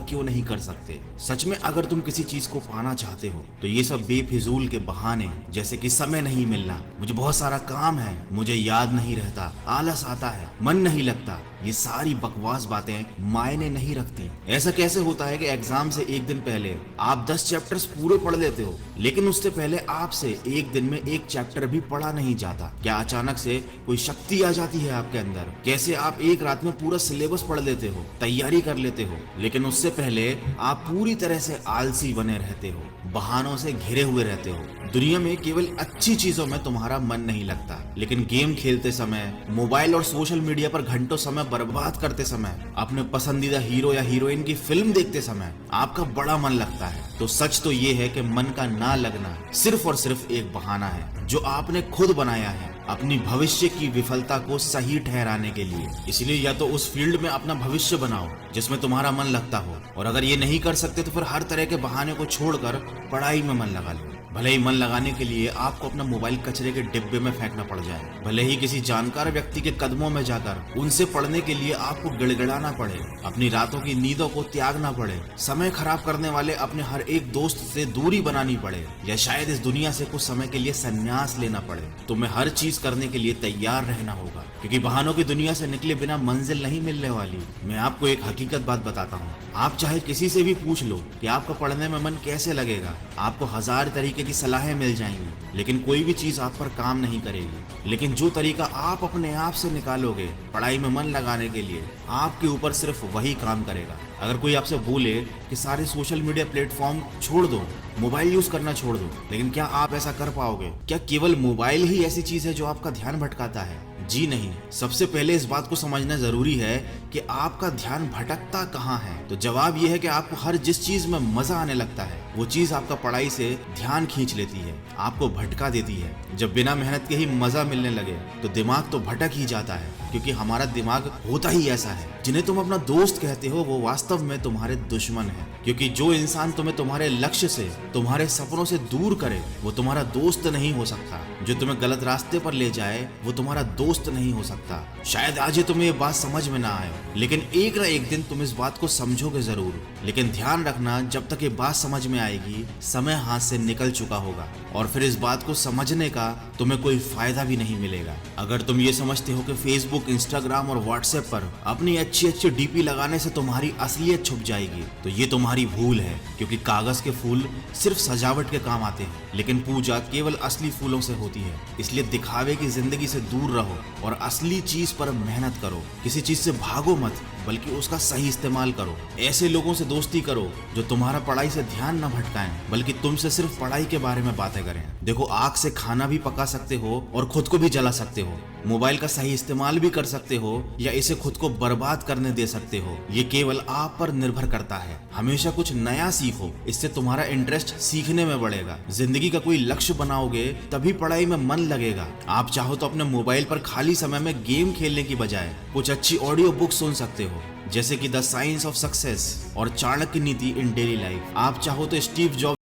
क्यों नहीं कर सकते। सच में अगर तुम किसी चीज को पाना चाहते हो तो ये सब बेफिजूल के बहाने, जैसे कि समय नहीं मिलना, मुझे बहुत सारा काम है, मुझे याद नहीं रहता, आलस आता है, मन नहीं लगता, ये सारी बकवास बातें मायने नहीं रखती। ऐसा कैसे होता है कि एग्जाम से एक दिन पहले आप 10 चैप्टर्स पूरे पढ़ लेते हो, लेकिन उससे पहले आपसे एक दिन में एक चैप्टर भी पढ़ा नहीं जाता? क्या अचानक से कोई शक्ति आ जाती है आपके अंदर? कैसे आप एक रात में पूरा सिलेबस पढ़ लेते हो, तैयारी कर लेते हो, लेकिन उससे पहले आप पूरी तरह से आलसी बने रहते हो, बहानों से घिरे हुए रहते हो। दुनिया में केवल अच्छी चीजों में तुम्हारा मन नहीं लगता, लेकिन गेम खेलते समय, मोबाइल और सोशल मीडिया पर घंटों समय बर्बाद करते समय, अपने पसंदीदा हीरो या हीरोइन की फिल्म देखते समय आपका बड़ा मन लगता है। तो सच तो ये है कि मन का ना लगना सिर्फ और सिर्फ एक बहाना है जो आपने खुद बनाया है अपनी भविष्य की विफलता को सही ठहराने के लिए। इसलिए या तो उस फील्ड में अपना भविष्य बनाओ जिसमें तुम्हारा मन लगता हो, और अगर ये नहीं कर सकते तो फिर हर तरह के बहाने को छोड़कर पढ़ाई में मन लगा लो। भले ही मन लगाने के लिए आपको अपना मोबाइल कचरे के डिब्बे में फेंकना पड़ जाए, भले ही किसी जानकार व्यक्ति के कदमों में जाकर उनसे पढ़ने के लिए आपको गिड़गिड़ाना पड़े, अपनी रातों की नींदों को त्यागना पड़े, समय खराब करने वाले अपने हर एक दोस्त से दूरी बनानी पड़े, या शायद इस दुनिया से कुछ समय के लिए संन्यास लेना पड़े, तुम्हें हर चीज करने के लिए तैयार रहना होगा, क्योंकि बहानों की दुनिया से निकले बिना मंजिल नहीं मिलने वाली। मैं आपको एक हकीकत बात बताता हूँ, आप चाहे किसी से भी पूछ लो कि आपका पढ़ने में मन कैसे लगेगा, आपको 1000 तरीके की सलाहें मिल जाएंगी, लेकिन कोई भी चीज आप पर काम नहीं करेगी। लेकिन जो तरीका आप अपने आप से निकालोगे पढ़ाई में मन लगाने के लिए, आपके ऊपर सिर्फ वही काम करेगा। अगर कोई आपसे बोले कि सारे सोशल मीडिया प्लेटफॉर्म छोड़ दो, मोबाइल यूज करना छोड़ दो, लेकिन क्या आप ऐसा कर पाओगे? क्या केवल मोबाइल ही ऐसी चीज है जो आपका ध्यान भटकाता है? जी नहीं। सबसे पहले इस बात को समझना जरूरी है कि आपका ध्यान भटकता कहाँ है। तो जवाब यह है कि आपको हर जिस चीज में मजा आने लगता है वो चीज आपका पढ़ाई से ध्यान खींच लेती है, आपको भटका देती है। जब बिना मेहनत के ही मजा मिलने लगे तो दिमाग तो भटक ही जाता है, क्योंकि हमारा दिमाग होता ही ऐसा है। जिन्हें तुम अपना दोस्त कहते हो वो वास्तव में तुम्हारे दुश्मन है, क्योंकि जो इंसान तुम्हें तुम्हारे लक्ष्य से, तुम्हारे सपनों से दूर करे वो तुम्हारा दोस्त नहीं हो सकता। जो तुम्हें गलत रास्ते पर ले जाए वो तुम्हारा दोस्त नहीं हो सकता। शायद आज तुम्हें ये बात समझ में ना आए, लेकिन एक ना एक दिन तुम इस बात को समझोगे जरूर। लेकिन ध्यान रखना, जब तक ये बात समझ में आएगी समय हाथ से निकल चुका होगा, और फिर इस बात को समझने का तुम्हें कोई फायदा भी नहीं मिलेगा। अगर तुम ये समझते हो कि फेसबुक, इंस्टाग्राम और व्हाट्सएप पर अपनी अच्छी अच्छी डीपी लगाने से तुम्हारी असलियत छुप जाएगी, तो ये तुम्हारी भूल है, क्योंकि कागज के फूल सिर्फ सजावट के काम आते हैं, लेकिन पूजा केवल असली फूलों से होती है। इसलिए दिखावे की जिंदगी से दूर रहो और असली चीज पर मेहनत करो। किसी चीज से भागो मत, बल्कि उसका सही इस्तेमाल करो। ऐसे लोगों से दोस्ती करो जो तुम्हारा पढ़ाई से ध्यान न भटकाएं, बल्कि तुमसे सिर्फ पढ़ाई के बारे में बातें करें। देखो, आग से खाना भी पका सकते हो और खुद को भी जला सकते हो। मोबाइल का सही इस्तेमाल भी कर सकते हो या इसे खुद को बर्बाद करने दे सकते हो। ये केवल आप पर निर्भर करता है। हमेशा कुछ नया सीखो, इससे तुम्हारा इंटरेस्ट सीखने में बढ़ेगा। जिंदगी का कोई लक्ष्य बनाओगे तभी पढ़ाई में मन लगेगा। आप चाहो तो अपने मोबाइल पर खाली समय में गेम खेलने की बजाय कुछ अच्छी ऑडियो बुक सुन सकते हो, जैसे कि द साइंस ऑफ सक्सेस और चाणक्य नीति इन डेली लाइफ। आप चाहो तो स्टीव जॉब्स